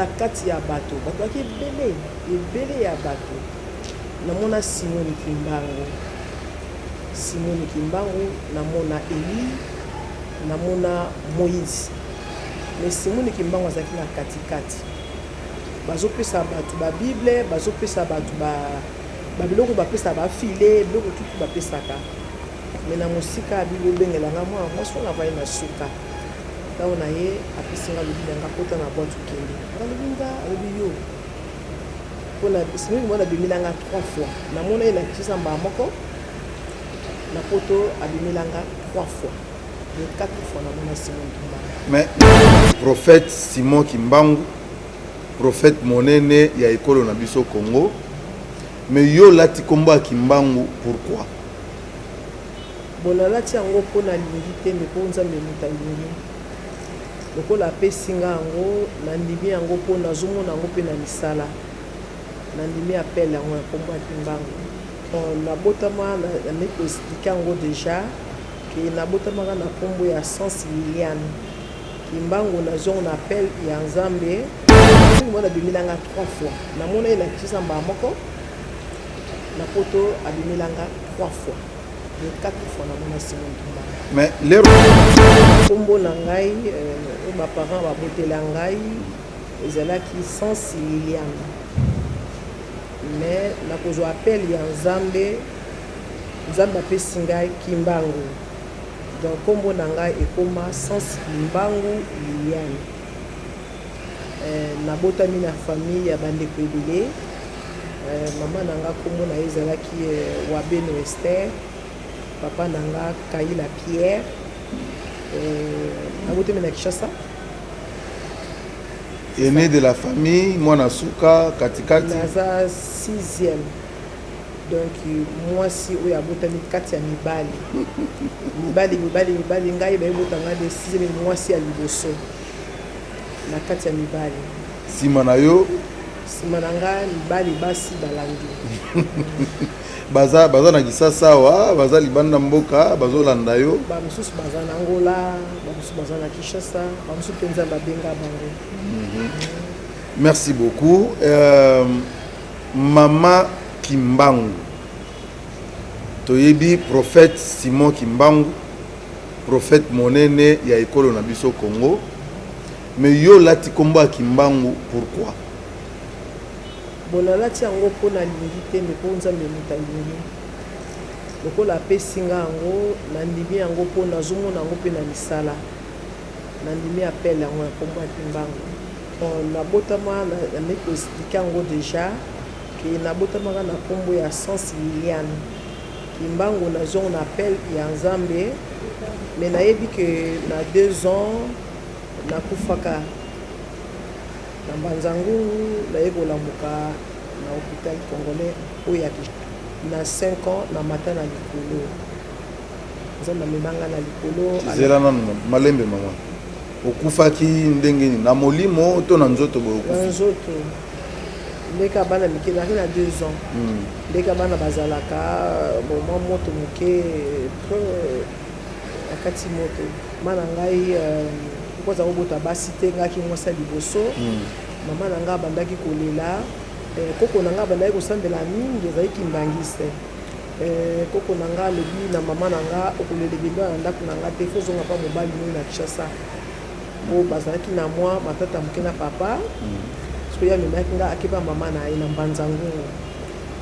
kati ya bato baki ebele ya bato namona Simon Kimbangu namona Eli namona Moïse mais Simon Kimbangu azaki na katikati bazopesa bato ba Bible bazopesa bato ba biloko bapesa ba file biloko tutu bapesaka mais na musika Bible bengelanga moi so na vai na suka tawo na ye apisinga lobinanga kota na boîte kende ngalobinga obiyo pona Simon mona bimilanga 3 fois namona ina kisa mba moko na poto abimilanga 3 fois mais 4 fois namona Simon Kimbangu mais prophète Simon Kimbangu prophète monene ya ekolo na biso Congo mais yo lati kombo ya Kimbangu pourquoi bona lati yango pona lingi te mais po nzambe muta lingi lokola apesinga yango nandimi yango mpo nazomona yango mpe na misala nandimi appel yango ya kombo ya Kimbangu nabotama nameki koexplike yango deja ke nabotamaka na kombo ya Sens Liliane Kimbangu nazongo na appel ya nzambe mona bimilanga 3 fois namona ye na kisa mba moko na poto abimilanga 3 fois mais 4 fois namona Simon Kimbangu mais les kombo na ngai ba parents babotela ngai ezalaki Sens Liliane mais nakozwa appel ya nzambe apesi ngai Kimbangu donc kombo na ngai ekoma Sens Kimbangu Liliane nabotami na famille ya bandeko ebele mama na nga kombo na ye ezalaki Wabeno Esther papa na nga Kaila Pierre nabotami na Kinshasa aîné de la famille mwana suka katikati naza 6e donc mwasi oyo abotami kati ya mibali ngai bayebotanga de 6e mwasi ya liboso na kati ya mibali sima na yo sima na nga mibali basi balangi baza na Kisasa awa baza libanda mboka bazolanda yo bamosusu baza na Angola bamosusu baza na Kinshasa bamosusu mpe nzambe babenga bango. Merci beaucoup Mama Kimbangu toyebi prophète Simon Kimbangu prophète monene ya ekolo na biso Congo mais yo lati kombo ya Kimbangu pourquoi bona lati yango mpona lingi te mais po nzambe muta lingi lokola apesinga yango nandimi yango mpo nazomona yango mpe na misala nandimi appel yango ya kombo ya Kimbangu nabotama nameki koexplike yango deja ke nabotamaka na kombo ya Sens Liliane Kimbangu nazongo na appel ya nzambe mais nayebi ke na 2 ans nakufaka na Mbanzangu naye kolamuka na hôpital congolais oyo na 5 ans na mata na likolo nzambe amemanga na likolo zela nanu malembe mama okufaki ndenge na molimo to na nzoto boyokufa nzoto ndeka bana mikelaki na 2 ans ndeka bana bazalaka mwa moto moke akati moto mana ngai koza kobota basi te ngaki mwasa liboso mama na nga bandaki kolela koko na nga bandaki kosambela mingi ezalaki mbangise koko na nga alobi na mama na nga okolela ebembe na ndako na nga te fozonga pa mobali moi na Kinshasa po bazalaki na mwa matata moke na papa soki ya memaki nga akepa mama na ye na Mbanzangu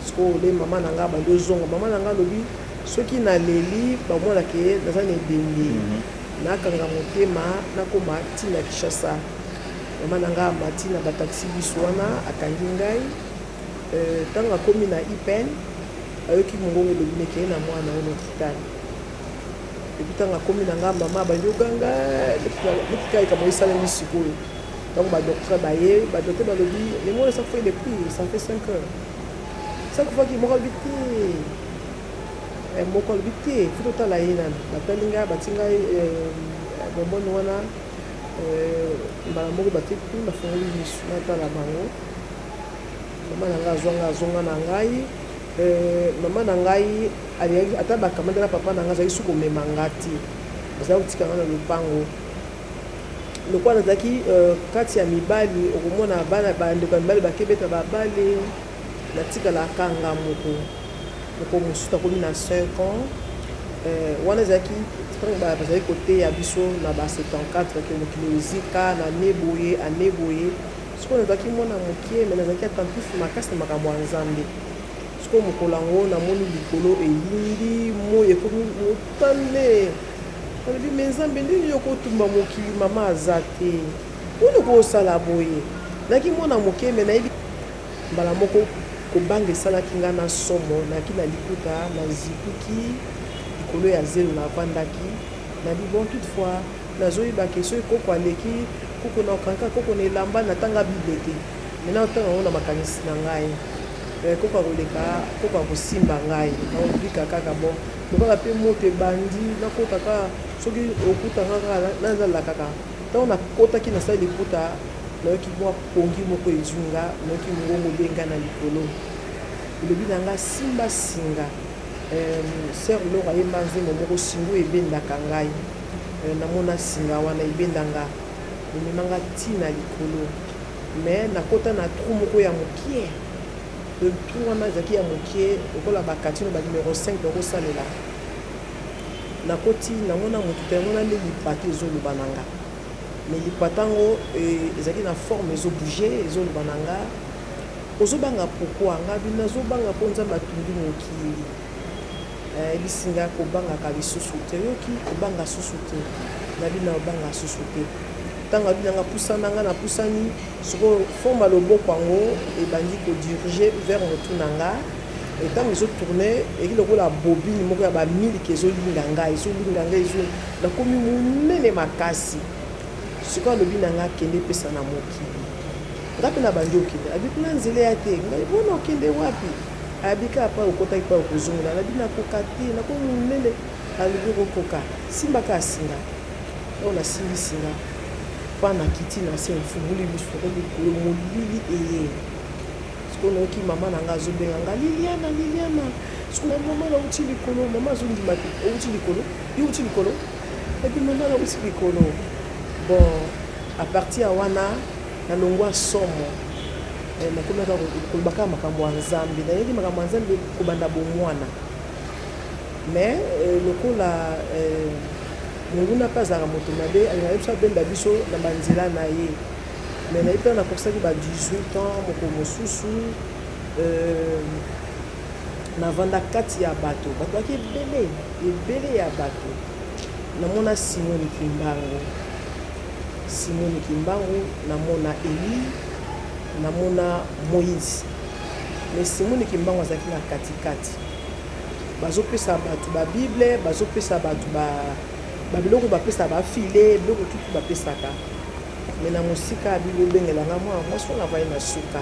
soki ole mama na nga bandi ozonga mama na nga alobi soki naleli bamonaka ye naza na ebembe nakanga motema nakoma ntina Kinshasa mama na nga matina bataxi biso wana akangi ngai ntango akomi na IPN ayoki mongongo elobi nekeye na mwana oyo hôpital epi ntango akomi na nga mama bandi oganga letika ekama esalemi sikoyo ntango badocteur baye badocteur balobi lemona chaque fois il est pris ça fait 5 heures chaque fois ki moko alobi te moko alobi te fo totala ye nani batali ngai bati ngai bomboni wana mbala moko bati kuna bafungoli misu natala bango mama na ngai azonga na ngai mama na ngai ata bakamata na papa na ngai azalaki suki komema nga te azalaki kotika nga na lopango lokola nazalaki kati ya mibali okomona bana bandeko ya mibali bakebeta babale natikalaka nga moko mosusu akomi na 5 ans wana ezalaki bazali koteya biso na ba 74 ke mokili ezika na ane boye sikoyo nazalaki mwana mokie me nazalaki attentif makasi na makambo ya nzambe sikoyo mokolo yango namoni likolo eyindi moi ekomi motane alobi me nzambe ndeni yo kotumba mokili mama aza te mpona kosala boye naki mwana mokie me nayebi mbala moko kobanga esalaki nga na somo naki na likuta na zikuki likolo ya zelo navandaki nabi bon toutefois nazoyebake soki koko aleki koko na okanka koko na elamba natanga bible te mena otanga yango na makanisi na ngai koko akoleka koko akosimba ngai naobika kaka bon lokola mpe moto ebandi nakota kaka soki okutanga kaka nazala kaka ntango nakotaki nasali likuta nayoki mwa pongi moko ezunga nayoki mongongo benga na likolo elobi na nga simba singa ser lor ayemba nzembo moko singo ebendaka ngai namona singa wana ebendanga ememanga ntina likolo me nakota na trou moko ya mokie trou wana ezalaki ya mokie lokola bakatino banumero 5 bakosalela nakoti namona motu te namona nde lipata ezoloba na nga me lipata yango ezalaki na forme ezobouge ezoloba na nga ozobanga pourkui nga bino nazobanga mpo nzambe atungi mokili ebisinga kobangaka lisusu te yoki kobanga susu te nabi na obanga susu te ntango abi nanga pusana nga na pusani sikoyo forme loboko yango ebandi kodirige vers motu na nga ntango ezotourne eki lokola bobine moko ya bamilike ezolinga ngai nakomi monene makasi sikoyo alobi na nga akende epesa na mokili nga mpe na bandi okende abi kuna nzela ya te ngai bona okende wapi abika apa okotaki pa okozongela nabi nakoka te nakomi monene alobi kokoka simbaka asinga oyo nasimbi singa mpa na kiti na se mfunguli biso likolo molili eye sikoyo nayoki mama na nga azobenga nga liliana sikoyo mama nauti likolo mama azondima te outi likolo yo outi likolo epi mama nauti likolo bon a partir ya wana nalongwa somo nakomaka kolobaka makambo ya nzambe nayebi makambo ya nzambe kobanda bomwana me lokola monguna mpe azalaka moto mabe alinga biso abenda biso na banzela na ye me nayebi mpe nakokisaki ba 18 ans moko mosusu navanda kati ya bato baki ebele ya bato namona Simoni Kimbangu namona Eli namona Moïse mais Simoni Kimbangu azalaki na katikati bazopesa bato babible bazopesa bato babiloko bapesa bafile biloko tutu bapesaka me na mosika ya bible obengelanga mwasi wana avai na suka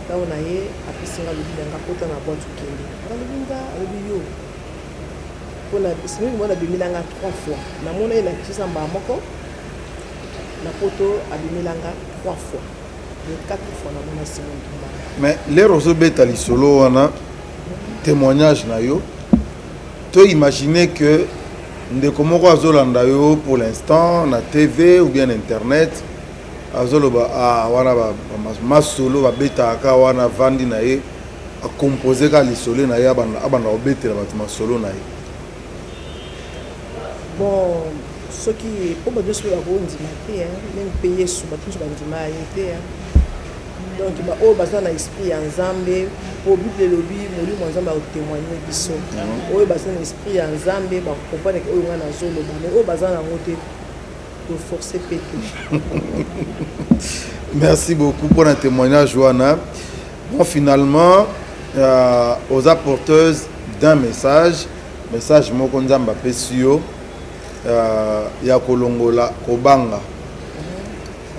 ntango na ye apesinga lobi nanga kota na bwatu kende alobi nga alobi yo mpona Simoni mwana abimelanga 3 fois namona ye nakisa mbaa moko na poto abimelanga 3 fois mais 4 fois namona Simoni Kimbangu mais lero ozobeta lisolo wana témoignage na yo to imaginer que ndeko moko azolanda yo pour l'instant na TV ou bien internet azoloba wana masolo babetaka wana vandi na ye akompose ka lisolo na ye abanda obetela bato masolo na ye bon soki po bato nyonso bakondima te meme mpe yesu bato nyonso bandima ye te donc oyo baza na esprit ya nzambe po bible elobi molimo ya nzambe akotémoigne biso oyo baza na esprit ya nzambe bakokomprendre oyo nga nazoloba mais oyo baza nango te toforce pe te. Merci beaucoup pour un témoignage wana. Bon, finalement aux apporteuses d'un message moko nzambe apesi yo ya kolongola kobanga.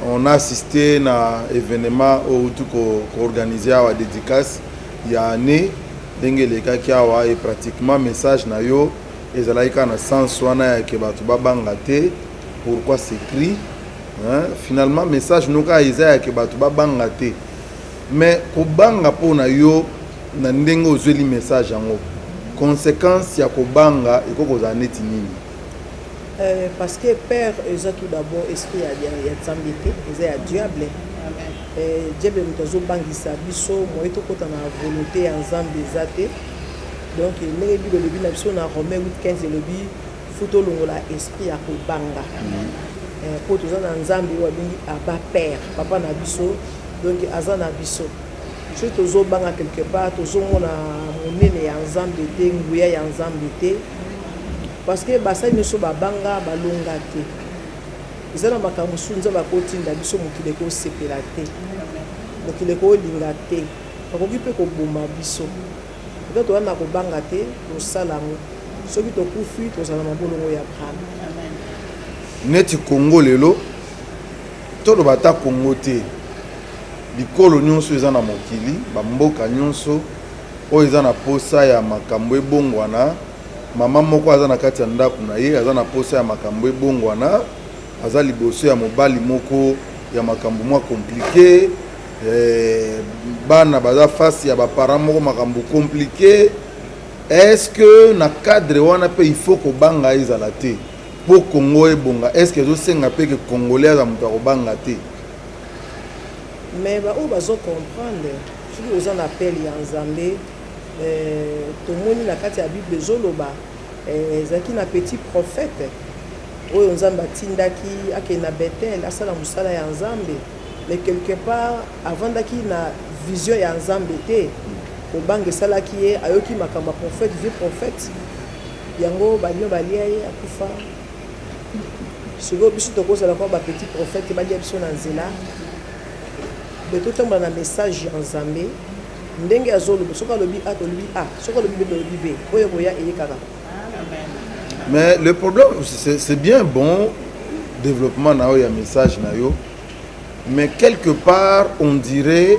On a assisté à un événement où tout organisé à la dédicace il y a année dengeleka kiawa et pratiquement message na yo ezalaika na sens wana ke batu babanga te pourquoi s'écrit finalement message noka ezaya ke batu babanga te mais kobanga pona yo na ndenge ozweli message yango conséquence ya kobanga ekokozala neti nini Parce que père eza tout d'abord esprit ya nzambe te eza ya diable. Diable moto azobangisa biso moye tokota na volonté ya nzambe eza te. Donc ndenge bible elobi na biso na Romains 8:15 elobi futa olongola esprit ya kobanga. Po toza na nzambe oyo abengi aba père papa na biso, donc aza na biso. Soki tozobanga quelque part tozomona monene ya nzambe te, nguya ya nzambe te, parce que basali nyonso babanga balonga te. Eza na makambo mosusu nzambe akotinda biso mokili ekosepela te, mokili ekolinga te, bakoki mpe koboma biso. Peut-être toza na kobanga te tosala yango, soki tokufi tozala na bolongo ya Abraham. Neti Congo lelo toloba ta Congo te, bikolo nyonso eza na mokili, bamboka nyonso oyo eza na posa ya makambo ebongwana. Mama moko aza na kati ya ndako na ye aza na posa ya makambo ebongwana, aza liboso ya mobali moko ya makambo mwa compliqué, bana baza fasi ya baparent moko makambo compliqué. Est-ce que na cadre wana pe il faut kobanga ezala te po Congo ebonga? Est-ce que ezosenga pe ke congolais aza moto akobanga te? Mais oyo bazocomprendre soki oza na appel ya nzambe, tomoni na kati ya bible ezoloba ezalaki na petit prophète oyo nzambe atindaki akende na Bethel asala mosala ya nzambe, mais quelque part avandaki na vision ya nzambe te, kobanga esalaki ye ayoki makambo ya prophète vie prophète yango balio balia ye akufa. Soki biso tokozala kwa bapetit prophète balia biso na nzela betotambola na message ya nzambe ndenge azoloba, soki alobi a tolobi a, soki alobi b tolobi b, oyo koya eyekaka. Mais le problème c'est bien bon développement na yo ya message na yo, mais quelque part on dirait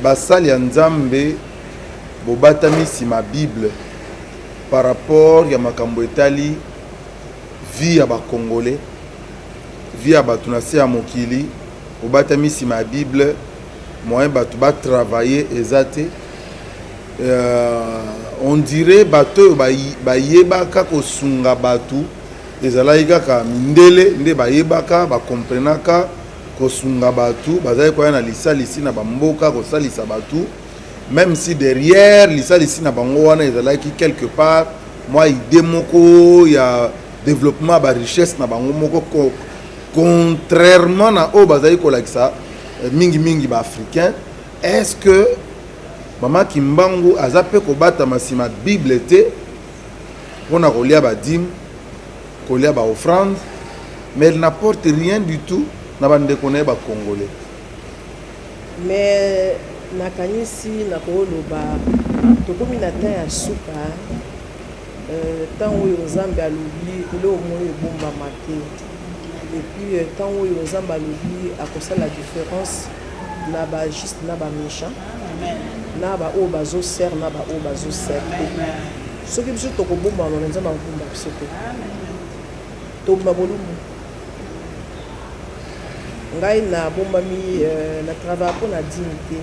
basali ya nzambe bobatami sima Bible par rapport ya makambo etali vie ya bakongolais, vie ya bato na se ya mokili, bobatami sima Bible moyen bato ba travailler ezate. On dirait bato bayebaka kosunga bato ezalaki kaka mindele nde bayebaka bakomprenaka kosunga bato, bazali koya na lisalisi na bamboka kosalisa bato, même si derrière lisalisi na bango wana ezalaki quelque part moi idée moko ya développement ba richesse na bango moko, contrairement na oyo bazali kolakisa mingi ba africain. Est-ce que Mama Kimbangu aza pe kobata masima Bible te pona kolia ba dîme, kolia ba offrande, mais elle n'apporte rien du tout na bande koné ba congolais. Mais nakanisi na koloba tokomi na ta ya suka tant oyo nzambe alobi lo moyo bomba maté, et puis tant oyo nzambe alobi akosala la différence na ba juste na ba méchant, na ba o bazo ser na ba o bazo ser. Soki biso tokobomba na nzambe akobomba biso te, tobomba bolumu. Ngai na bombami na travail pour na dîme te.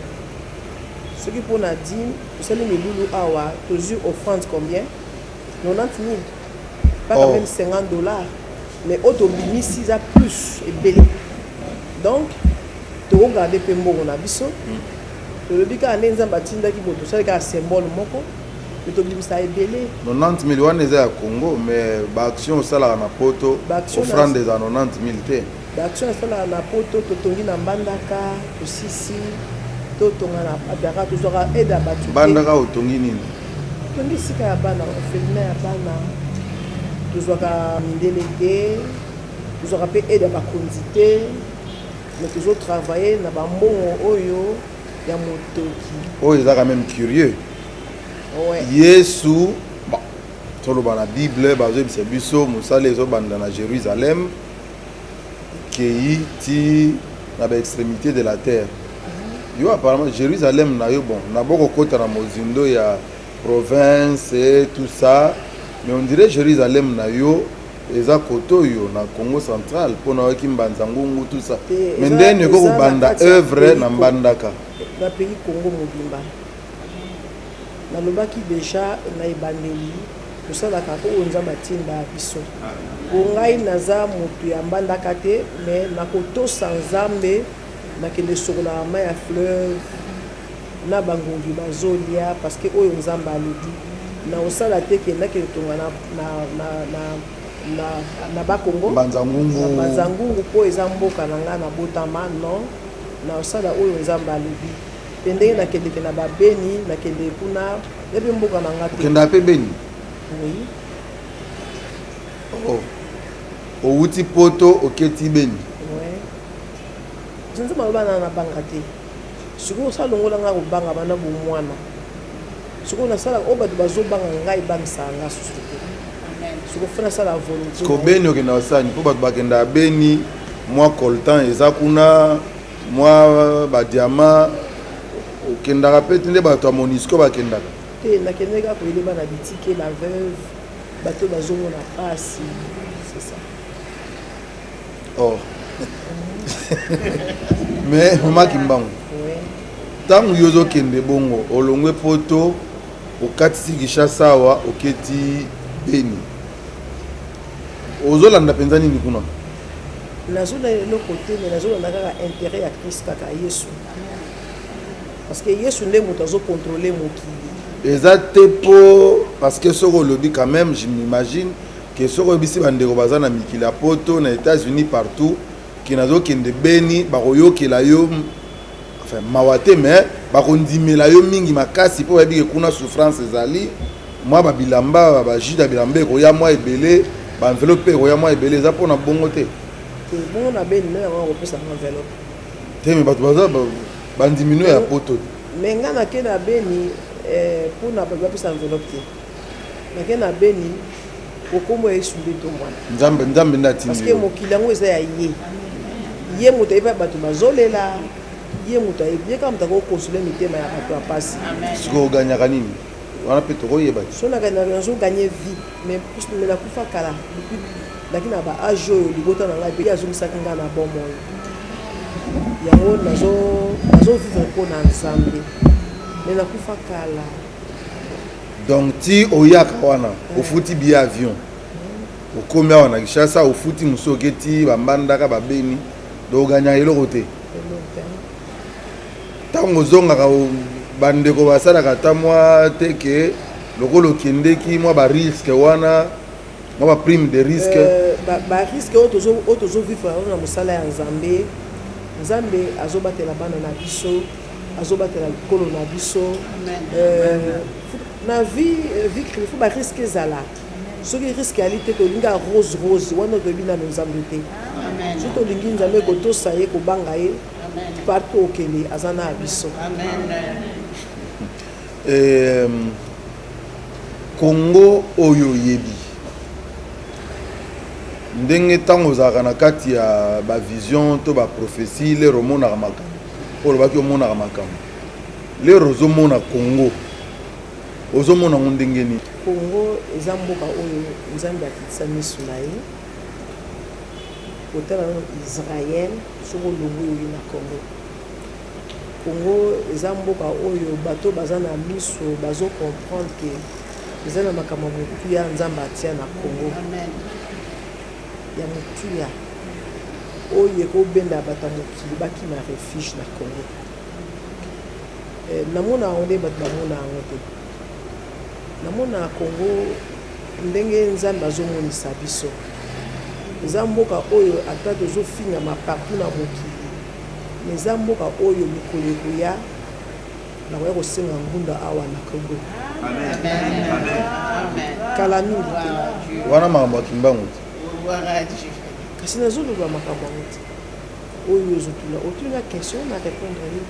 Soki pour na dîme osali milulu awa tozwi offrande combien 90 000, pas quand même $50, mais autobimisi za plus et belé. Donc to regarder pe mbongo na biso to lobika ane nzamba tinda ki boto sala ka symbole moko to bimisa ebele. 90 000 wana eza ya Congo, mais ba action osala na poto offrande des 90 000 te. Ba action osala na poto to tongi na mbandaka to sisi to tonga na abara to zora aide à batu. Mbandaka otongi nini? Tongi sika ya bana orphelinat ya bana to zora mindele te, to zora pe aide à bakonzi te. Mais toujours travailler na bambongo oyo ya motoki. Oh, ils sont quand même curieux. Ouais. Yesu, bon, sur la Bible, c'est biso musale zo banda na Jérusalem, qui ti na l'extrémité de la terre. Yo apparemment Jérusalem na yo bon, na boko kota na mozindo ya province et tout ça, mais on dirait Jérusalem na yo eza koto yo na Congo central pona waki mbanza ngungu tout ça. Mais ndeni ko banda œuvre na mbandaka. Na pays Congo mobimba. Na lobaki déjà na ibandeli tosalaka oyo nzambe atinda biso po ngai naza moto ya mbandaka te mais nakotosa nzambe nakende sokolaka mai ya fleuve na bangongi bazolia parce que oyo nzambe alobi naosala te ke nakende tonga na bakongo banzangungu mpo eza mboka na ngai nabotama non naosala oyo nzambe alobi mpe ndenge nakendeke na babeni nakende kuna epe mboka na ngai te okenda mpe beni oui outi poto oketi beni nzambe alobana na banga te sikoyo osalongola ngai kobanga bana bomwana sikoyo nasala oyo bato bazobanga ngai ebangisaka ngai susu te sikoyo fe nasala volonté ko beni okenda osani mpo bato bakenda beni mwa coltan eza kuna mwa badiama okendaka mpe te nde bato ya monisco bakendaka te nakendeki kaka koyeba na bitike la veuve bato bazomona pasi c'est ça mais mama Kimbangu ntango yo ozokende bongo olongwe poto okatisi Kinshasa awa oketi beni ozolanda mpenza nini kuna nazolanda eloko te me nazolanda kaka intérêt ya Christ kaka Yesu parce que Yesu nde moto azokontrole mokili eza te po parce que soko olobi quand même je m'imagine que soko oyebisi bandeko baza na mikili ya poto na États-Unis partout ke nazokende beni bakoyokela yo enfin mawa te mais bakondimela yo mingi makasi mpo bayebi ke kuna souffrance ezali mwa babilamba bajude ya bilamba ekoya mwa ebele baenveloppe ekoya mwa ebele eza mpona bongo te bongo na beni nde yango akopesanga enveloppe te me bato baza bandimino ya poto me ngai nake na beni mpona bato bapesa enveloppe te nake na beni okombo ya Yesu nde tomwana nzambe nde atindi parce que mokili yango eza ya ye moto ayebi bato bazolela ye moto ayebi ye kaka moto akokonsole mitema ya bato ya pasi sikoyo oganyaka nini wana mpe tokoyeba te so nazoganye vie mais nakufa kala ndaki na baage oyo libota na ngai mpe azongisaki ngai na bomoi yango nazovivre mpo na nzambe me nakufa kala donc ti oyaka wana ofuti bia avion okomi awa na Kinshasa ofuti mosu oketi bambandaka babeni do oganyaka eloko te ntango ozongaka bandeko basalaka ata mwa teke lokola okendeki mwa bariske wana mwa baprime de risque bariske oyo tozovivre na mosala ya nzambe nzambe azobatela bana na biso azobatela likolo na biso na vie fo bariske ezala soki riske ali te tolinga rose wana toyebi nano nzambe te so tolingi nzambe kotosa ye kobanga ye partout okende aza na biso Congo oyo yebi ndenge ntango ozalaka na kati ya bavision to baprophétie lero omonaka makambo oyo olobaki omonaka makambo lero ozomona Congo ozomona ngo ndenge nini Congo eza mboka oyo nzambe akitisa miso na ye kotala na Israel soko longo oyo na Congo eza mboka oyo bato baza na miso bazocomprendre ke eza na makambo motuya nzambe atia na Congo ya motuya oyo ekobenda bato ya mokili bakima refuge na Congo namona yango nde bato bamona yango te namona Congo ndenge nzambe azomonisa biso eza mboka oyo ata tozofingama partout na mokili eza mboka oyo mikolo ekoya nakoya kosenga ngunda awa na Congo kala mingi te wana makambo ya Kimbangu kasi nazoloba makambo yango te oyo ozotuna otuna question na répondre ye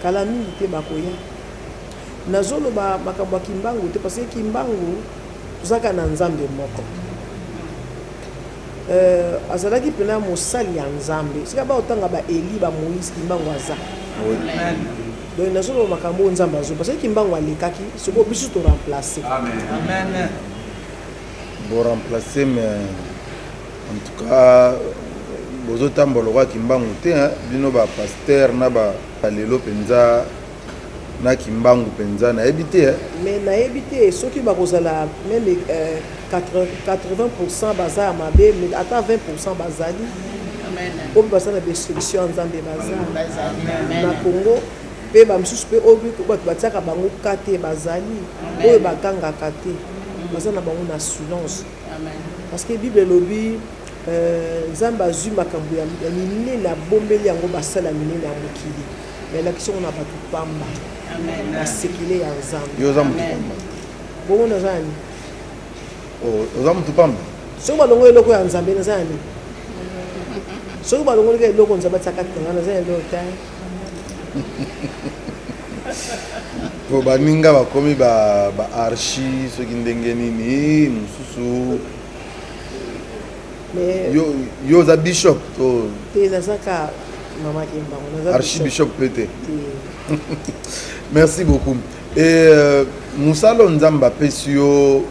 kala mingi te bakoya nazoloba makambo ya Kimbangu te parce que Kimbangu tozalaka na nzambe moko azalaki mpena mosali ya nzambe sika baotanga baeli bamoïse Kimbangu aza donc nazoloba makambo oyo nzambe azo parce que Kimbangu alekaki soko biso toremplace boremplace mais en tout cas bozotambola kwa Kimbangu te bino bapaster na balelo mpenza na kimbangu penza na ebité mais na ebité soki bakozala même 80% baza mabe mais ata 20% bazali obi basala destruction nzambe baza na Congo pe ba misusu pe obi bato batiaka bango kate bazali oyo bakangaka te baza na bango na silence parce que Bible lobi nzambe azwi makambo ya minene abombeli yango basala minene ya mokili mais lakisi ngo na bato pamba basekele ya nzambe yo oza motu pamba bongo naza nani oza motu pamba soki balongo eloko ya nzambe naza nani soki balongolika eloko nzambe atiaka tanga naza eloko te po baninga bakomi baarchi soki ndenge nini mosusu yo oza bishop to te nazaka mama Kimbangu naza archibishop pe te merci beaucoup et mosala nzambe apesi yo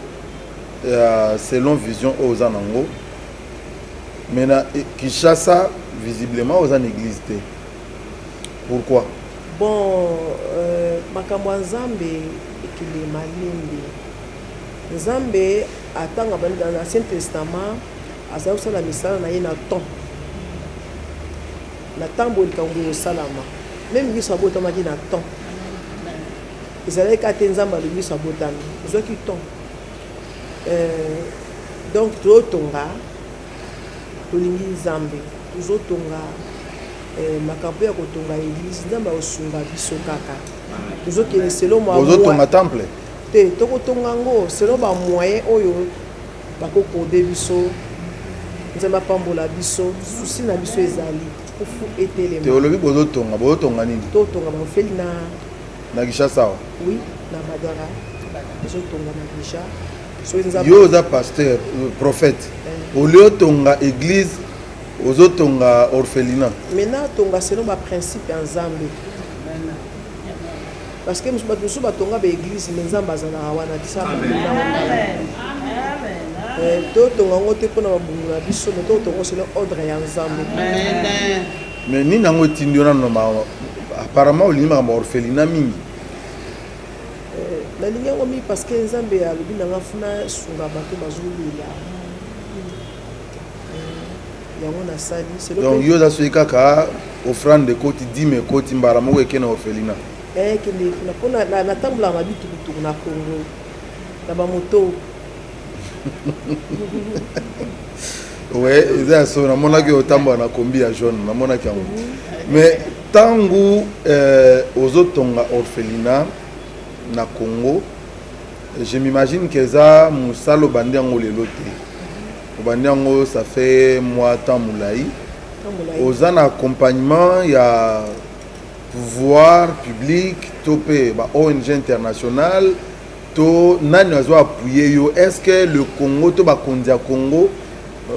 selon vision oyo oza nango mais na Kinshasa visiblement oza na église te pourquoi bon makambo ya nzambe ekele malembe nzambe atanga bani dans l'Ancien Testament azali kosala misala na ye na temps na ntango likambo ezosalama même yesu abotamaki na temps ezalaki kaka te nzambe alobi yesu abotami ezwaki temps donc tozotonga tolingi nzambe tozotonga makambo ya kotonga église nzambe akosunga biso kaka tozokende selon ozotonga temple te tokotonga yango selon bamoyen oyo bakokode biso nzambe apambola biso susi na biso ezali kufu etelema te olobi bozotonga nini totonga bafeli na Kinshasa awa oui na Badara tozotonga na Kinshasa yo oza pasteur prophète oli otonga église ozotonga orphelinat maintenant tonga selon baprincipe ya nzambe parce que bato mosusu batonga baéglise me nzambe azalaka wana totonga yango te mpona babungu na biso me totonga selon ordre ya nzambe mais nini yango etindi yo nano apparemment olingi makambo orphelinat mingi nalingi yango mingi parce que nzambe alobi nanga funa sunga bato bazolela yango nasali donc yo oza soki kaka offrande ekoti 10 ekoti mbala moko eke na orphelinat kende mpona natambolaka mabitukutuku na Congo na bamoto ouais eza ya so namonaki otambola na kombi ya jaune namonaki yango mais ntango ozotonga orphelinat na Congo je m'imagine que eza mosala obandi yango lelo te obandi yango ça fait mois temps molai oza na accompagnement ya pouvoir public to pe ba ONG international to nani azo appuyer yo est-ce que le Congo to ba konzi ya Congo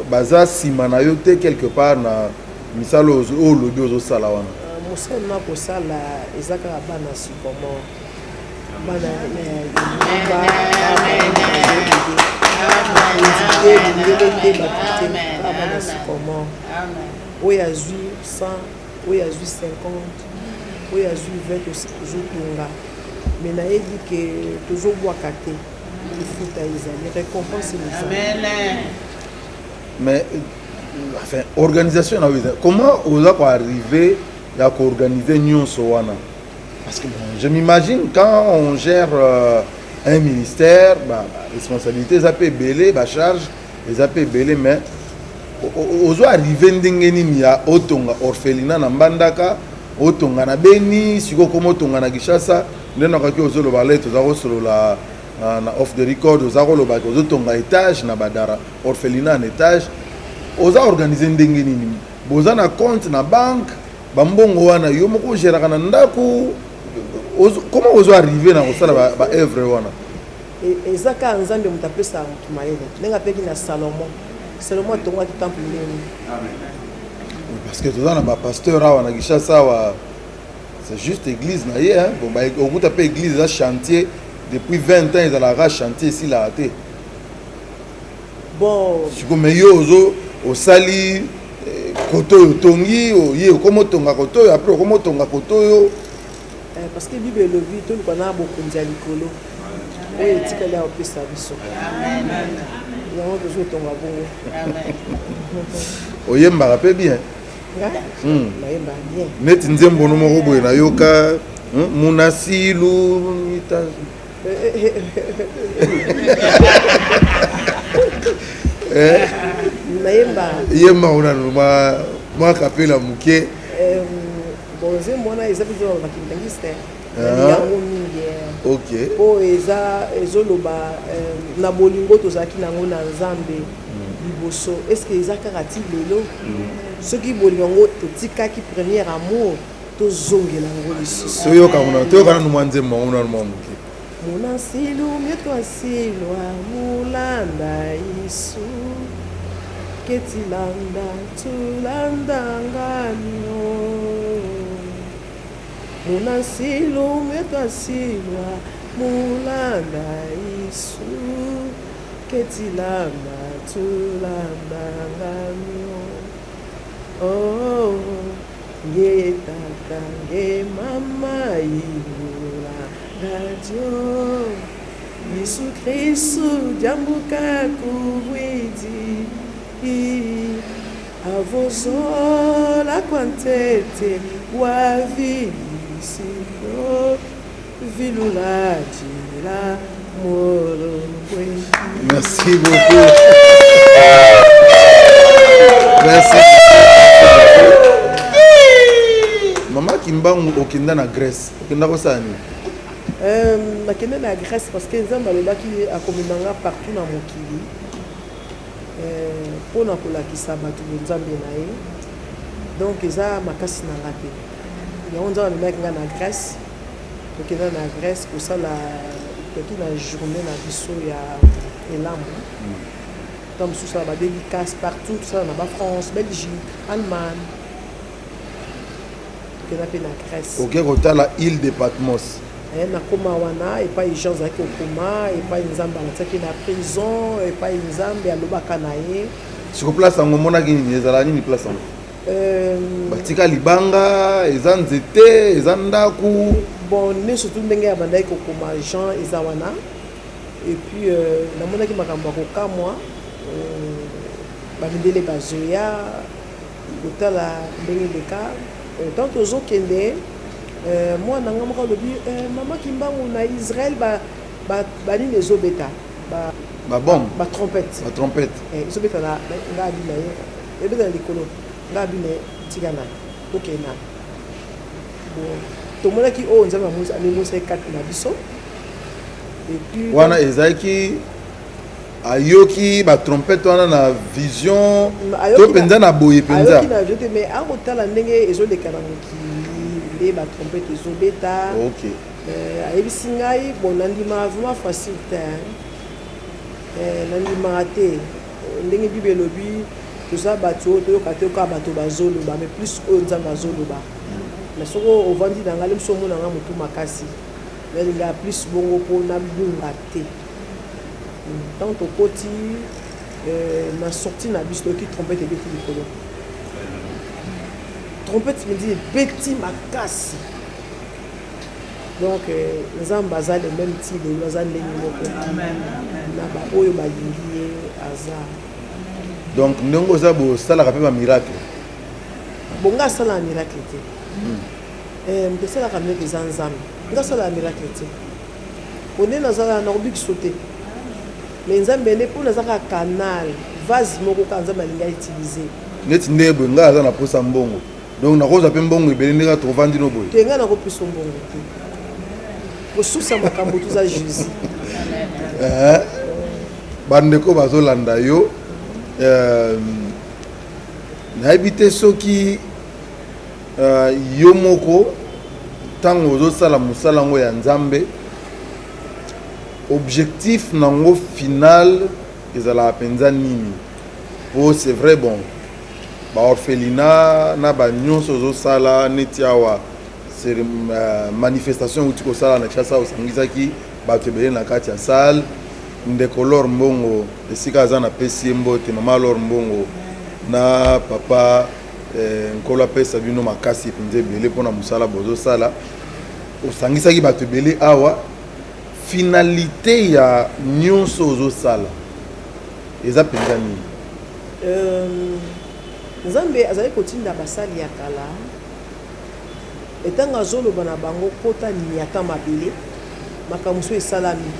baza sima na yo te quelque part na misala o lobi ozo sala wana mosala na kosala eza kaka bana sikomo bana bana sikomo oyo azwi 100 oyo azwi 50 oyo azwi 20 tozotunga me nayebi ke tozobwaka te lifuta ezali récompense ezali mais enfin organisation na oyo comment oza koarrive ya koorganize nyonso wana parce que bon, je m'imagine quand on gère un ministère responsabilité eza pe ebele bacharge eza pe ebele mais ozo arrive ndenge nini ya otonga orphelinat na Mbandaka otonga na Beni siko komo otonga na Kinshasa nde nakaki ozoloba lete oza kosolola na off the record oza koloba ozotonga étage na Badara orphelinat na étage oza organize ndenge nini boza na compte na banque bambongo wana yo moko ogéraka na ndako comment ozo arrive na kosala ba œuvre wana eza kaka nzambe moto apesaka motu mayele ndenge apeki na Salomon atongaki temple ndeni parce que toza na bapasteur awa na Kinshasa awa c'est juste église na ye bon okuta mpe église eza chantier depuis 20 ans ezalaka chantier esilaka te bon sikoyo yo ozo osali koto oyo otongi oye okoma otonga koto oyo apres okoma otonga koto oyo parce que Bible elobi toluka na bokonzi ya likolo oyo etikali apesa biso yango tozotonga bongo oyembaka mpe bien nayemba bien neti nzembo no moko boye nayoka munasilu nayemba yemba unanu mwakapela muke bon nzembo wana eza biso bakindangiste yango mingi ok mpo ezoloba na bolingo tozalaki nango na nzambe liboso estce eza kaka ti lelo soki bolingo yango totikaki premier amour tozongela yango lisusu toyoka nanu mwa nzembo yango nanu mwa muke munasilu myetwasilwa mulanda isu ketilanda tulandanganio munasilu myetwasilwa mulanda isu ketilanda tulandanganio oh nge tata nge mama yula radio Yesu Kristu jambuka kuwidi avozola kwantete wavilisiko vilulajila molongwe. Merci beaucoup. Merci. Mama Kimbangu okenda na Grèce okenda kosani nakende na Grèce parce que nzambe alobaki akomemanga partout na mokili mpona kolakisa bato nzambe na ye donc eza makasi na nga te yango nzambe alobaki nga na Grèce tokenda na Grèce kosala toki na journée na biso ya elambo ntango mosusu sala badédicace partout tosala na bafrance belgique allemagne tokenda mpe na Grèce oke kotala île de Patmos nakoma wana epai jean azalaki okoma epai nzambe alatiaki na prison epai nzambe alobaka na ye siko place yango omonaki nini ezala nini place yango batika libanga eza nzete eza ndaku bon ne surtout ndenge ya bandaki kokoma jean eza wana epuis namonaki makambo ya kokamwa bamindele bazoya kotala ndenge leka tant tozokende mwana nga moko alobi mama Kimbangu na Israël banini ezobeta babombe batrompete ezobeta nga abi na ye ebeta na likolo nga abi na ye tika na tokenda tomonaki oyo nzambe amemosai kati na biso wana ezalaki ayoki batrompete wana na vision to mpenza na boye mpenza ayoki na vision te mais akotala ndenge ezoleka na mokili nde batrompete ezobeta ayebisi ngai bon nandimaka vraiment facile te nandimaka te ndenge bible elobi toza bato oyo toyoka te kaka bato bazoloba mais plus oyo nzambe azoloba mais soko ovandi na ngai lebiso omona nga motu makasi nalingaa plus bongo mpo nabunga te ntango tokoti na sorti na biso toyoki trompete ebeti likolo trompette me dit ebeti makasi donc nzambe aza le même ti lelo aza ndenge moko na baoyo balingi ye aza donc ndenge oza bosalaka mpe bamiracle bonga asalaka miracle te moto asalaka miracle eza nzambe nga asalaka miracle te pone nazala nakobikiso te mais nzambe ene mpo nazaka canal vase moko kaka nzambe alingi autilize neti nde boye ngai aza na posa mbongo donc nakozwa mpe mbongo ebele ndenge tovandi no boye te ngai nakopesa mbongo te kosusa makambo toza jésus bandeko bazolanda yo nayebi te soki yo moko ntango ozosala mosala yango ya nzambe objectif nango final ezalaka mpenza nini po c'est vrai bon baorphelinat na banyonso ozosala neti awa manifestation euti kosala na kinshasa osangisaki bato ebele na kati ya salle ndeko lor mbongo esika aza na pesi ye mbote mama lor mbongo na papa nkolo apesa bino makasi mpenza ebele mpona mosala bozosala osangisaki bato ebele awa finalité ya nyonso ozosala eza mpenza nini? Nzambe azali kotinda basali ya kala etanga azoloba na bango kota nini ata mabele makambo so esalami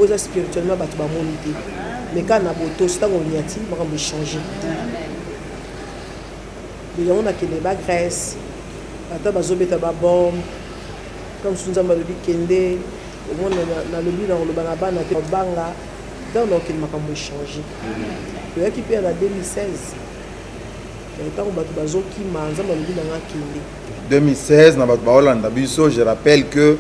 oza spirituellement bato bamoni te mais kaka na botosi ntango oniati makambo echange yango nakende bagrèce ata bazobeta babombe comme so nzambe alobi kende omona nalobi na koloba na bana te banga ntango nakokende makambo echange toyaki mpe na 2016 ntango bato bazokima nzambe alobi nanga kende 2016 na bato baolanda biso. Je rappelle que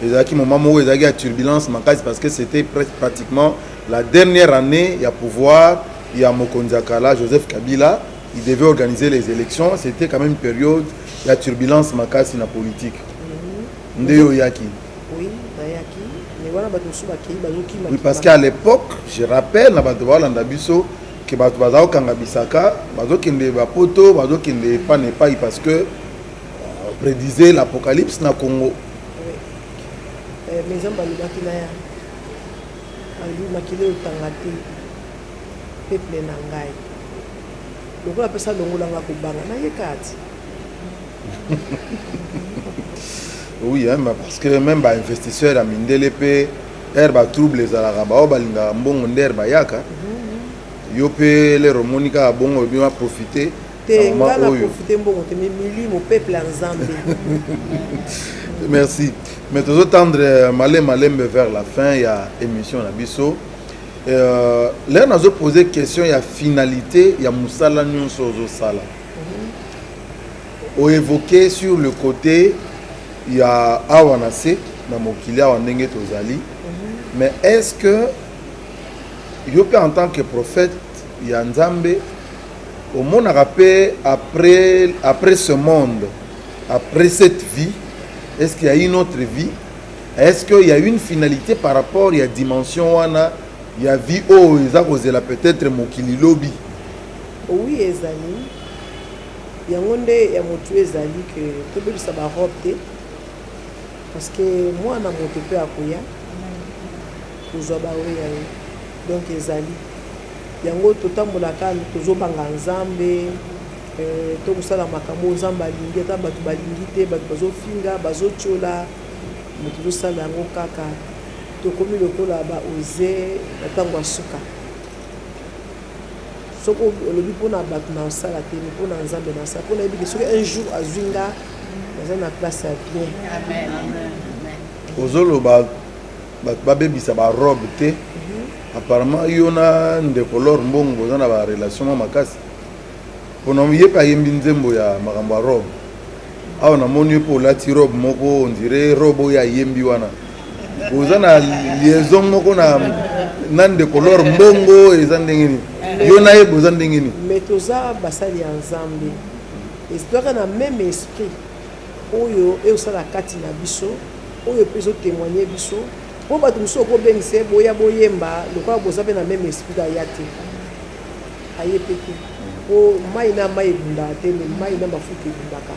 ezalaki moment moko ezalaki ya turbulence makasi parce que c'était pratiquement la dernière année ya pouvoir ya mokonzi ya kala Joseph Kabila. Il devait organiser les élections. C'était quand même une période ya turbulence makasi na politique. Ndeyo yaki. Oui, nayaki. Mais voilà bato so bakei bazokima. Oui, parce qu'à l'époque, je rappelle na bato baolanda biso que bato bazokanga bisaka bazokende bapoto bazokende pa ne pas parce que prédisait l'apocalypse na Congo. Mais nzambe alobaki na ya alobi makili otanga te peuple na ngai lokola apesa longolanga kobanga nayeka ati. Oui, hein, parce que même ba investisseur ya mindele mpe ere batrouble ezalaka bao balingaka mbongo nde ere bayaka yo mpe lero omoni kaka bongo obi baprofite te nga na profite mbongo te mais milimo peuple ya nzambe. Merci. Mais tous tendre malembe vers la fin, il y a émission na biso. Là, on a posé question, il y a finalité, il y a Moussala Nyonso Sala. On évoqué sur le côté, il y a Awanase, dans mon kilia Wandenge Tozali. Mais est-ce que, en tant que prophète, il y a Nzambe, au monde après ce monde, après cette vie, est-ce qu'il y a une autre vie? Est-ce qu'il y a une finalité par rapport à la dimension où il y a vie où ils ont peut-être mokili lobby? Oui, ezali. Yangonde ya motu ezali que tobe sa ba robe parce que moi na moto pe akoya. Kozwa ba oya. Donc ezali. Yango totambola kana tozobanga nzambe. Tokosala makambo nzambe alingi ata bato balingi te bato bazofinga bazotiola moto tozosala yango kaka tokomi lokola baoze na ntango ya suka soki olobi mpona bato na osala te mpona nzambe na osala mpona yebi ke soki un jour azwi nga naza na place ya bien. ozoloba bato babebisa barobe te apparemment yo na ndeko lor mbongo boza na barelation makasi mpona ye mpe ayembi nzembo ya makambo ya robe awa namoni yo mpe olati robe moko ondire robe oyo ayembi wana oza na liaison moko na ndeko lor mbongo eza ndenge nini yo na ye boza ndenge nini? Mais toza basali ya nzambe ezalaka na même esprit oyo eosala kati na biso oyo mpe ezotémoigne biso mpo bato mosusu okobengisa boya boyemba lokola boza mpe na même esprit aya te aye mpe te po mai na mai ebundaka te me mai na mafuta ebundaka.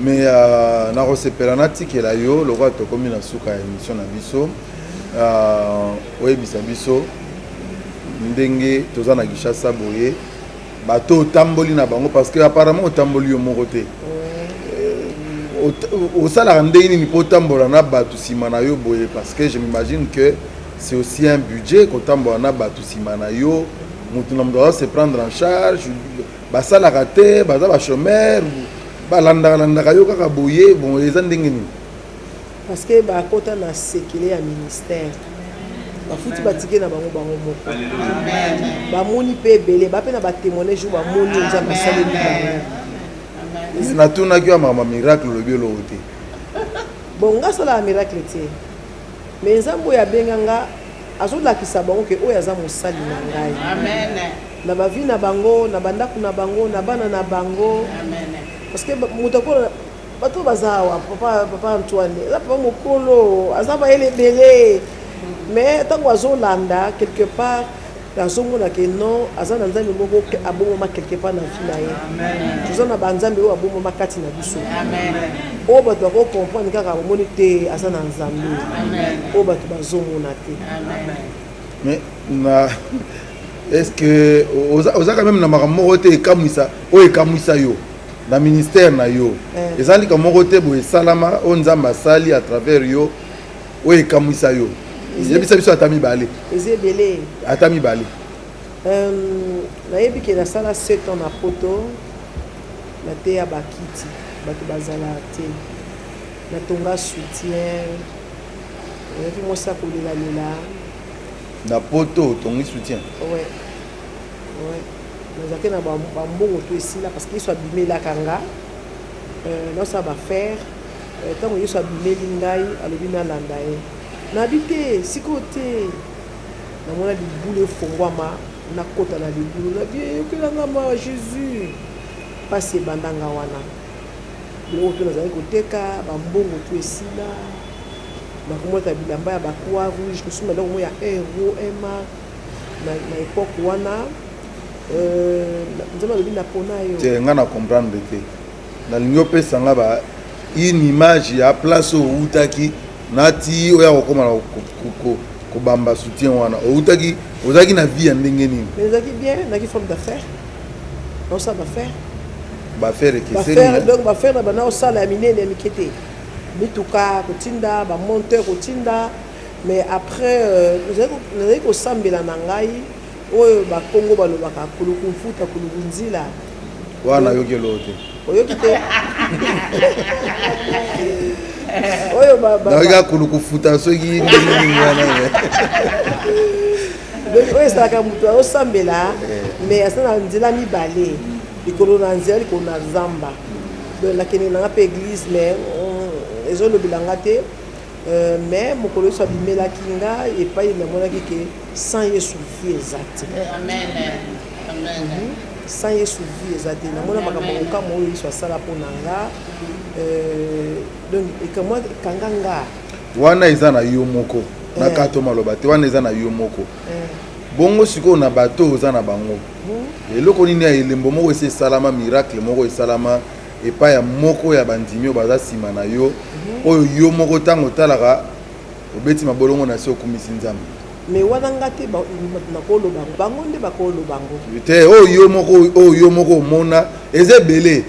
Mais nakosepela natikela yo lokola tokomi na suka ya émission na biso oyebisa biso ndenge toza na Kinshasa boye bato otamboli na bango parce que apparemment otamboli yo moko te osalaka ndenge nini mpo otambola na bato nsima na yo boye parce que je m'imagine que c'est aussi un budget kotambola na bato nsima na yo moto na moto aza se prendre en charge basalaka te baza bachômeur balandaka yo kaka boye bon eza ndenge nini? Parce que bakota na sekele ya ministère bafuti batike na bango moko bamoni mpe ebele bape na batémoignage oyo bamoni nzambe asaleli bango. natunaki yo mama miracle olobi oloko te bon nga asalaka miracle te mais nzambe oyo abenganga azolakisa bango ke oyo aza mosali na ngai na bavi na bango na bandako na bango na bana na bango parce que moto akola bato baza awa papa Antoine eza papa mokolo aza bayele ebele mais ntango azolanda quelque part nazomona ke non aza na nzambe moko abomama quelque part na vie na ye toza na banzambe oyo abomama kati na biso oyo bato bakokomprendre kaka bomoni te aza na nzambe oyo bato bazomona te. Mais est-ce que oza quand même na makambo moko te ekamwisa oyo ekamwisa yo na ministère na yo ezali ka moko te boye salama oyo nzambe asali à travers yo oyo ekamwisa yo yebisa biso ata mibale eza ebele ata mibale. nayebi ke nasala 7 ans na poto nateya bakiti bato bazala te natonga soutien nayebi mosa kolelalela na poto otongi soutien. Ouais. Nazalaki na bambongo to esila parce que yesu abimelaka nga naosala bafaire ntango yesu abimeli ngai alobi nalanda ye nabi te sikoyo te namona libulu efongwama nakota na libulu nabi eyokelanga mawa jésus mpasi ebandanga wana biloko to nazali koteka bambongo to esila nakomota bilamba ya bacroix rouge kosomba eloko mo ya 1 euro 1 mark na époque wana nzambe alobi napona yo te nga na comprendre te nalingi opesanga ba une image ya place oyo outaki nati oya kokoma kobamba soutien wana outaki ozalaki na vie ya ndenge nini? ezalaki bien naki forme d'affaire naosala bafaire ekeseni donc bafaire na bana osala ya minene ya mike te mituka kotinda bamonteur kotinda mais après nazali kosambela na ngai oyo bakongo balobaka kuluku mfuta kuluku nzila wana yoki eloko te oyoki te oyo nayoka kuluku futa soki ndenge nini wana oyo esalaka moto aosambela mais asa na nzela mibale likolo na nzela likolo na zamba donc nakende nanga mpe église mais ezolobelanga te mais mokolo yesu abimelaki nga epai namonaki ke sans yesu vie eza te sans yesu vie eza te namona makambo kokama oyo yesu asala mpo na nga donc ekamwa ekanga nga wana eza na yo moko nakato maloba te wana eza na yo moko bongo sikoyo na bato oza na bango eloko nini ya elembo moko esi esalama miracle moko esalama epai ya moko ya bandimi oyo baza nsima na yo oyo yo moko ntango otalaka obeti mabolongo na se okumisi nzambe mais wana nga te nakoloba bango nde bakoloba bango te oyo yo moko omona eza ebele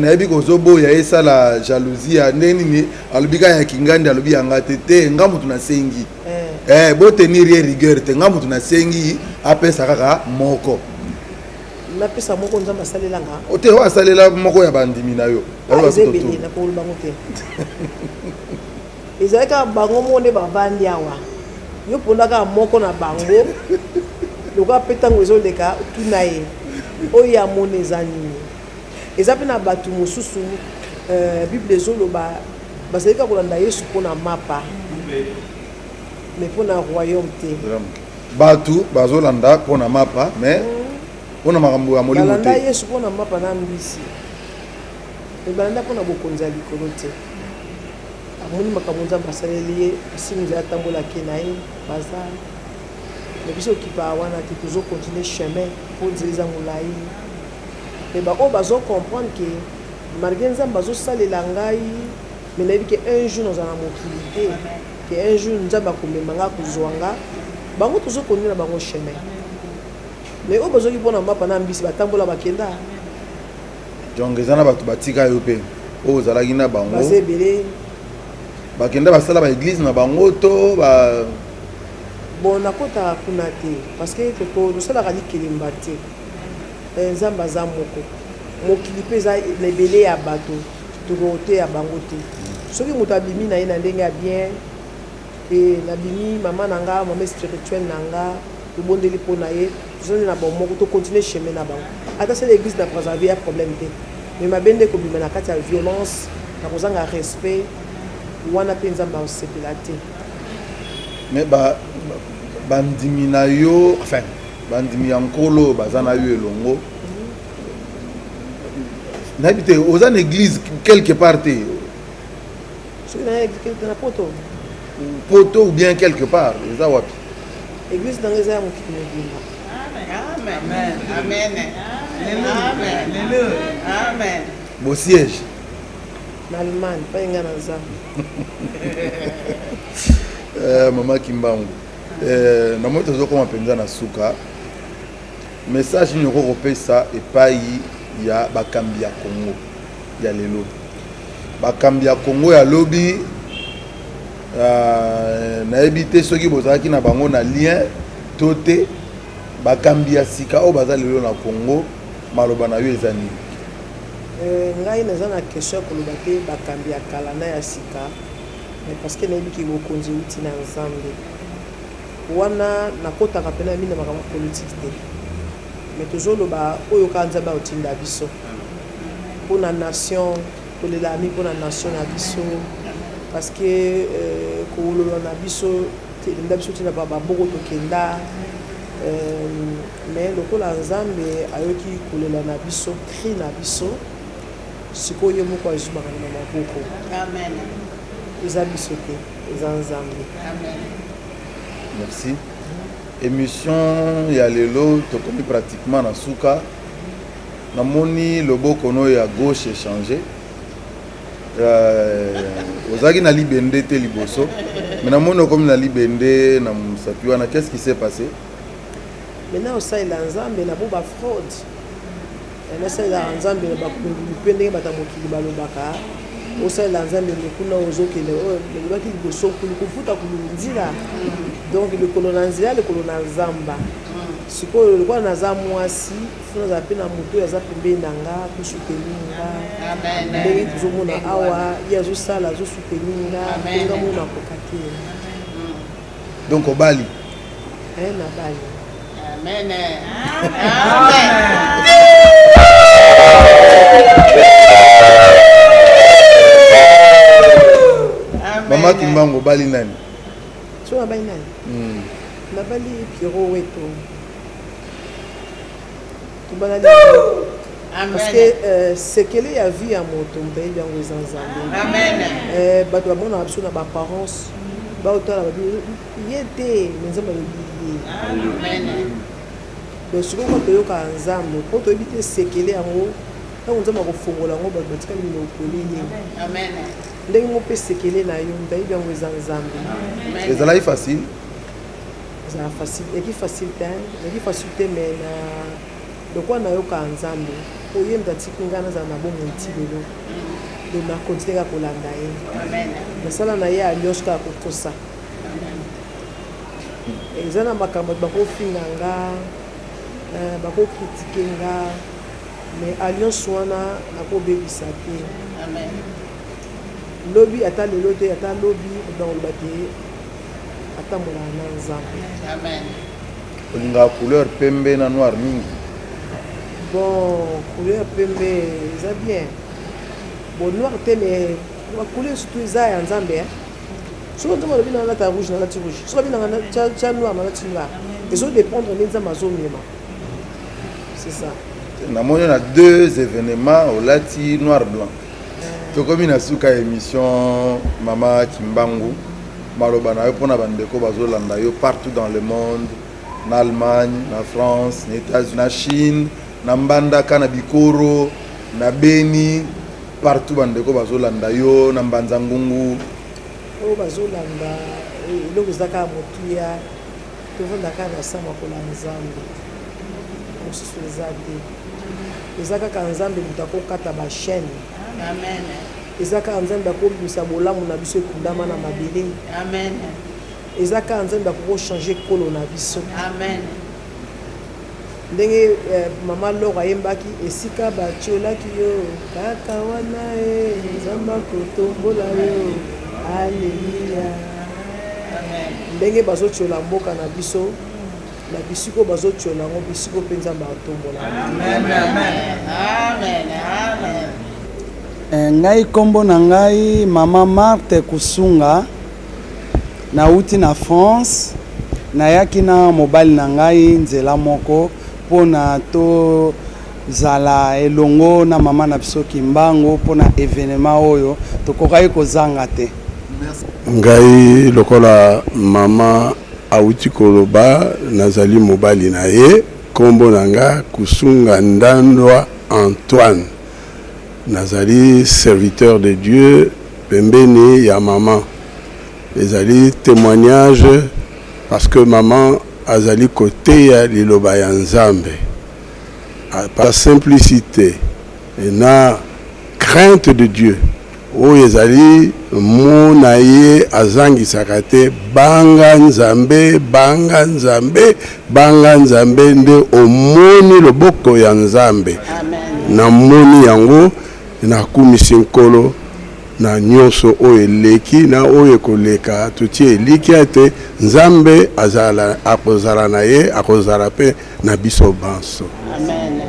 nayebi kozoboya esala jalousie ya ndenge nini alobi kaka ya kingandi alobi yanga te nga motu nasengi botenir ye rigueur te nga motu nasengi apesa kaka moko napesa moko nzambe asalelanga te oyo asalela moko ya bandimi na yo eza ebele nakoloba bango te ezalaki kaka bango moko nde bavandi awa yo mpondaka moko na bango lokola mpe ntango ezoleka tuna ye oyo ya mona eza nini eza mpe na bato mosusu bible ezoloba bazali kaka kolanda yesu mpona mapa mais mpona royaume te bato bazolanda mpona mapa mais mpona makambo ya molimo te balanda yesu mpona mapa na mbisi me balanda mpona bokonzi ya likolo te amoni makambo nzambe asaleli ye simu nzela atambolaki na ye baza me biso okipa wana te tozokontinue chemin mpo nzela eza molai me baoyo bazocomprendre ke malgré nzambe azosalela ngai me nayebi ke un jour nazala na mokili te ke un jour nzambe akomema nga kozwa nga bango tozokontinue na bango chemin me oyo bazoki mpona mapa na mbisi batambola bakenda donc eza na bato batika yo mpe oyo ozalaki na bango baza ebele bakenda basala baeglise na bango to bon nakotaka kuna te parce que tosalaka likelemba te nzambe aza moko mokili mpe eza na ebele ya bato tokoteya bango te soki moto abimi na ye na ndenge ya bien e nabimi mama na nga mama spirituelle na nga tobondeli mpo na ye tozali na bango moko tocontinue chemin na bango ata sala église na préserve ya problème te mais mabe nde kobima na kati ya violence na kozanga respect wana mpe nzambe aosepela te mais bandimi na yo enfin bandimi ya nkolo baza na yo elongo nayebi te oza na église quelque part te soki na poto poto ou bien quelque part eza wapi église dans les airs mokili mobimba. Amen. Amen. Amen. Amen. Beau siège. En Allemagne, pas en Gaza. Maman Kimbangu. Na moi tozo koma penza na suka. Message ni ko kopesa epai ya bakambi ya Congo ya lelo. Bakambi ya Congo ya lobi na ebité soki bozaki na bango na lien toté bakambi ya sika o baza lelo na Congo maloba na yo ezani. Ngai naza na question koloba te bakambi ya kala na ya sika, mais parce que nayebi ki bokonzi uti na nzambe wana nakotaka pena mine makambo politique te, mais tozoloba oyo ka nzambe otinda biso mpona nation kolela ami mpona nation na biso, parce que kololo na biso telinda biso tina baboko tokenda, mais lokola nzambe ayoki kolela na biso cri na biso sikoyo moko azumaka na maboko. Amen. Eza biso te, eza nzambe. Amen. Merci. Émission ya lelo tokomi pratiquement na suka. Namoni loboko no ya gauche échangé. Ozaki na libende te liboso. Mais namoni comme na libende na musapi wana, qu'est-ce qui s'est passé? Maintenant au sai la nzambe na boba fraude. Na sai la nzambe na bakundu pende bata mokili balobaka. Au sai la nzambe le kuna ozokele o le baki liboso kufuta kulunzila. Donc le colonanzila le colonazamba. Sikoyo le kwa naza mwasi funa za pena moto ya za pembe nanga kusutelinga. Amen. Ndenge tuzomona awa ya zo sala zo sutelinga nga mona kokate. Donc au Bali. Na Bali. Amen. Mama Kimbangu Bali nani? So na Bali nani? Na Bali Pierrot Weto. Tubalali. Parce que c'est qu'elle a vu à moto mbaye bien aux ensemble. Amen. Bato ba mona biso na ba parents ba otala ba yete nzamba le billet. Amen. Donc ce qu'on peut yoka nzambe pour to éviter sekele yango ta nzamba ko fongola ngo ba batika mino kolini. Amen. Ndenge mo pe sekele na yo mbaye bien aux nzambe. C'est ça facile. C'est facile et qui facilite et qui facilite mais na donc on a yoka nzambe oyemba tikingana za na bo montilelo. Donc na continuer ko landa ye. Amen. Na sala na ye alliance ka ko tosa. Ezana makambo bako finganga bako critiquer nga mais alliance wana na ko bebisa te. Amen. Lobby ata lelo te ata lobby dans le bâti ata mola na nzambe. Amen. Olinga couleur pembe na noir mingi. Bon, couleur pembe, ça bien. Bon, noir te mais la couleur surtout ça en Zambie. Souvent on a bien la rouge na la rouge. Souvent bien na noir na la noir. Ils ont dépendre des Amazones. C'est ça. Namoni na deux événements au lati noir blanc. To comme na suka émission Mama Kimbangu maloba na yo pona bandeko bazolanda yo partout dans le monde, en Allemagne, en France, en États-Unis, en Chine, na Mbandaka na Bikoro, na Beni, partout bandeko bazolanda yo na Mbanzangungu. O bazolanda eloko zaka motuya to vondaka na sama kola nzambe. Mosusu ezate. Ezaka ka nzambe mutako kata ba chaîne. Amen. Ezaka nzambe akobimisa bolamu na biso ekundama na mabele. Amen. Ezaka nzambe akoko changer kolo na biso. Amen. Ndenge mama Laura yembaki esika batiolaki yo kaka wana nzambe akotombola yo. Alléluia. Amen. Ndenge bazotiola mboka na biso na bisiko bazotiola ngo bisiko pe nzambe atombola. Amen. Amen. Amen. Ngai kombo na ngai mama Marthe Kusunga nauti na France nayaki na mobali na ngai nzela moko pona to zala elongo na mama na biso Kimbangu pona événement oyo tokokai kozanga te. Ngai lokola mama auti koloba nazali mobali na ye kombo nanga Kusunga Ndandwa Antoine nazali serviteur de Dieu pembeni ya maman ezali témoignage parce que maman azali côté ya liloba ya Nzambe par simplicité et na crainte de Dieu oyo ezali mona ye azangisaka te banga nzambe banga nzambe banga nzambe nde omoni loboko ya nzambe namoni yango nakumisi nkolo na nyonso oyo eleki na oyo ekoleka tuti eliki ete nzambe akozala na ye akozala mpe na biso banso. Amen.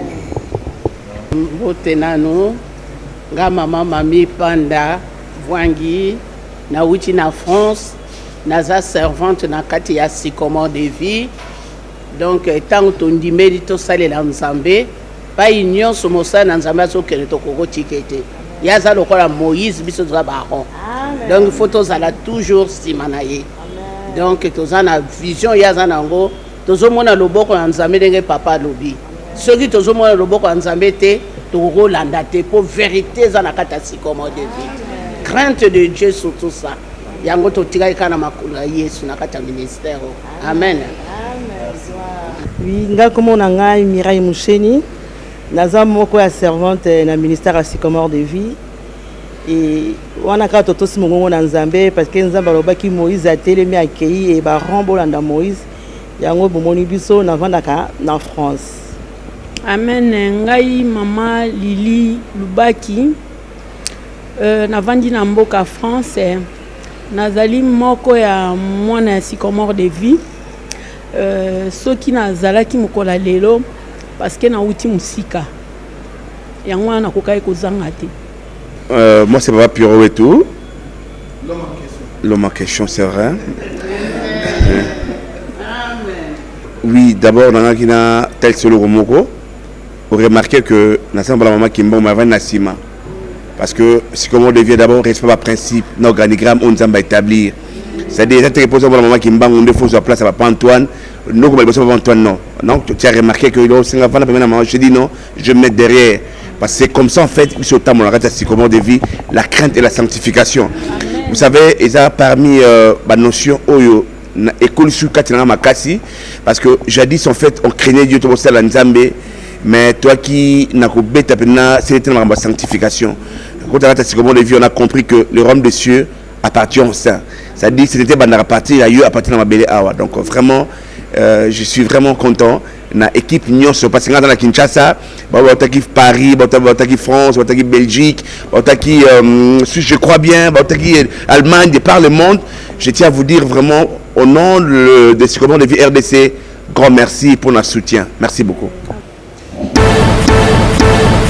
Mbote nanu nga mama Mami Panda Vwangi na uti na France naza servante na kati ya Sycomore de Vie donc tant tondimeli tosalela nzambe pa nyonso mosala na nzambe azokende tokokotike te yaza lokola Moïse biso toza baron donc il faut tozala toujours nsima na ye donc toza na vision yaza nango tozomona loboko ya nzambe ndenge papa alobi soki tozomona loboko ya nzambe te tokolanda te po vérité eza na kati ya Sycomore de Vie crainte de Dieu sur tout ça yango totikali kana makolo ya Yesu na kati ya ministère. Amen. Oui, nga komona ngai Mireille Moucheni naza moko ya servante na ministère ya Sycomore de Vie et wana kaka totosi mongongo na nzambe parce que nzambe alobaki Moïse atelemi akei e barombolanda Moïse yango bomoni biso navandaka na France. Amen. Ngai mama Lili Lubaki navandi na mboka France nazali moko ya mwana ya Sycomore de Vie soki nazalaki mokola lelo parce que na uti musika yango wana kokai kozanga te. Moi c'est Papa Piro et tout. L'homme en question c'est vrai. Oui, d'abord dans la tel solo romoko vous remarquez que na samba la maman qui m'a m'avait nasima parce que c'est comment devient d'abord respect par principe l'organigramme on s'en va établir. C'est-à-dire cette réponse pour la maman qui m'a on faut sur place à Papa Antoine. Non comme Papa Antoine non. Donc tu as remarqué que là c'est la première maman je dis non, je me mets derrière parce que c'est comme ça en fait sur le temps on arrête c'est comment de vie la crainte et la sanctification. Amen. Vous savez ils ont parmi la notion oyo na école sur Katina Makasi parce que jadis en fait on craignait Dieu tout ça la Nzambe mais toi qui n'a pas bête c'est la sanctification. Quand on a comment de vie on a compris que le royaume des cieux appartient au saint. Ça dit c'était bandara partir ailleurs appartient à ma belle awa donc vraiment je suis vraiment content na équipe nyonso parce que dans la Kinshasa bataki Paris bataki France bataki Belgique bataki je crois bien bataki Allemagne de par le monde. Je tiens à vous dire vraiment au nom de Sycomore de Vie RDC grand merci pour notre soutien. Merci beaucoup.